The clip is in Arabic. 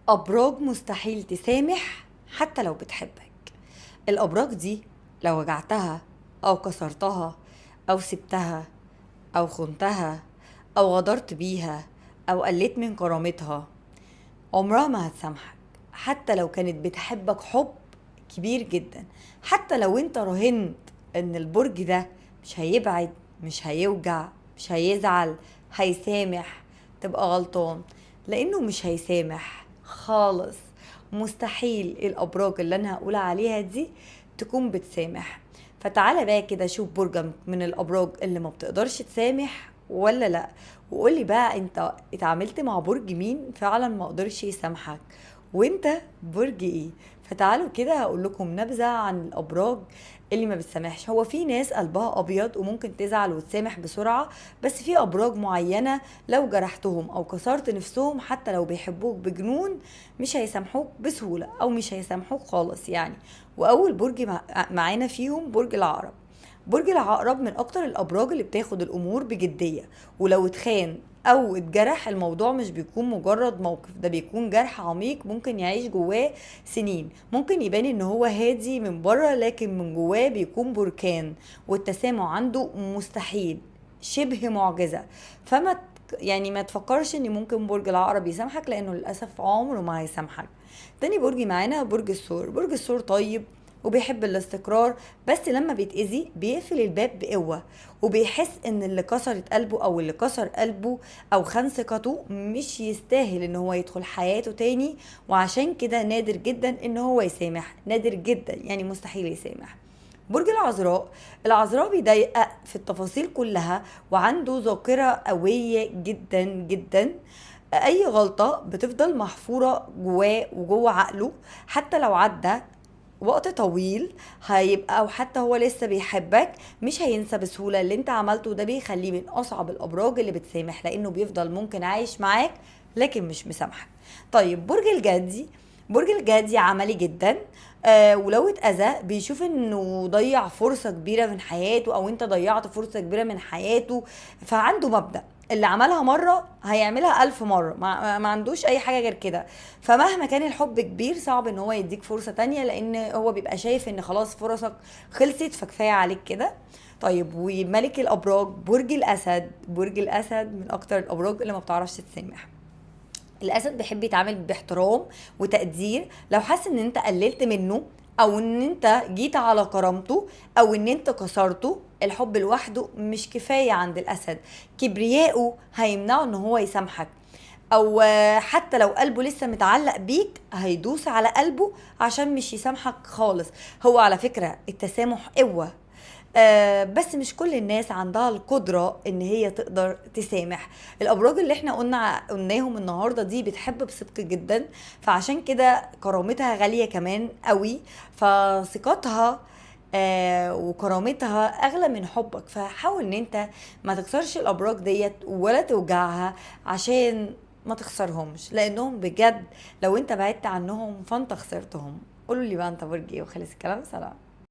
أبراج مستحيل تسامح حتى لو بتحبك. الأبراج دي لو وجعتها أو كسرتها أو سبتها أو خنتها أو غدرت بيها أو قلت من كرامتها، عمرها ما هتسامحك حتى لو كانت بتحبك حب كبير جدا. حتى لو انت راهنت ان البرج ده مش هيبعد، مش هيوجع، مش هيزعل، هيسامح، تبقى غلطان، لانه مش هيسامح خالص. مستحيل الابراج اللي انا هقول عليها دي تكون بتسامح. فتعالى بقى كده شوف برج من الابراج اللي ما بتقدرش تسامح ولا لا، وقولي بقى انت اتعاملت مع برج مين فعلا ما قدرش يسامحك، وانت برج ايه. فتعالوا كده هقول لكم نبذة عن الابراج اللي ما بتسامحش. هو في ناس قلبها ابيض وممكن تزعل وتسامح بسرعة، بس في ابراج معينة لو جرحتهم او كسرت نفسهم حتى لو بيحبوك بجنون مش هيسامحوك بسهولة او مش هيسامحوك خالص يعني. واول برج معانا فيهم برج العقرب. برج العقرب من اكتر الابراج اللي بتاخد الامور بجدية، ولو اتخان او اتجرح الموضوع مش بيكون مجرد موقف، ده بيكون جرح عميق ممكن يعيش جواه سنين. ممكن يبان ان هو هادي من بره لكن من جواه بيكون بركان، والتسامح عنده مستحيل، شبه معجزة. يعني ما تفكرش ان ممكن برج العقرب يسامحك، لانه للاسف عمره ما هيسامحك. تاني برج معانا برج الثور. برج الثور طيب وبيحب الاستقرار، بس لما بيتأذي بيقفل الباب بقوة، وبيحس ان اللي كسرت قلبه او اللي كسر قلبه او خان ثقته مش يستاهل ان هو يدخل حياته تاني، وعشان كده نادر جدا ان هو يسامح، نادر جدا يعني مستحيل يسامح. برج العذراء. العذراء بيضايقك في التفاصيل كلها وعنده ذاكرة قوية جدا جدا. اي غلطة بتفضل محفورة جواه وجوه عقله، حتى لو عدى وقت طويل هيبقى، او حتى هو لسه بيحبك مش هينسى بسهولة اللي انت عملته. ده بيخليه من اصعب الابراج اللي بتسامح، لانه بيفضل ممكن عايش معاك لكن مش مسامحك. طيب برج الجدي. برج الجدي عملي جدا، ولو اتأذى بيشوف انه ضيع فرصة كبيرة من حياته او انت ضيعت فرصة كبيرة من حياته. فعنده مبدأ اللي عملها مرة هيعملها 1000 مرة، ما عندوش أي حاجة غير كده. فمهما كان الحب كبير صعب ان هو يديك فرصة تانية، لأن هو بيبقى شايف ان خلاص فرصك خلصت فكفاية عليك كده. طيب وملك الأبراج برج الأسد. برج الأسد من أكتر الأبراج اللي ما بتعرفش تسامح. الاسد بيحب يتعامل باحترام وتقدير. لو حس ان انت قللت منه او ان انت جيت على كرامته او ان انت كسرته، الحب لوحده مش كفاية عند الاسد. كبرياءه هيمنعه ان هو يسامحك، او حتى لو قلبه لسه متعلق بيك هيدوس على قلبه عشان مش يسامحك خالص. هو على فكرة التسامح قوة، بس مش كل الناس عندها القدرة ان هي تقدر تسامح. الابراج اللي احنا قلناهم النهاردة دي بتحب بصدق جدا، فعشان كده كرامتها غالية كمان قوي. فثقتها وكرامتها اغلى من حبك. فحاول ان انت ما تكسرش الابراج ديت ولا توجعها عشان ما تخسرهمش، لانهم بجد لو انت بعدت عنهم فانت خسرتهم. قولوا لي بقى انت برج ايه وخلص الكلام. سلام.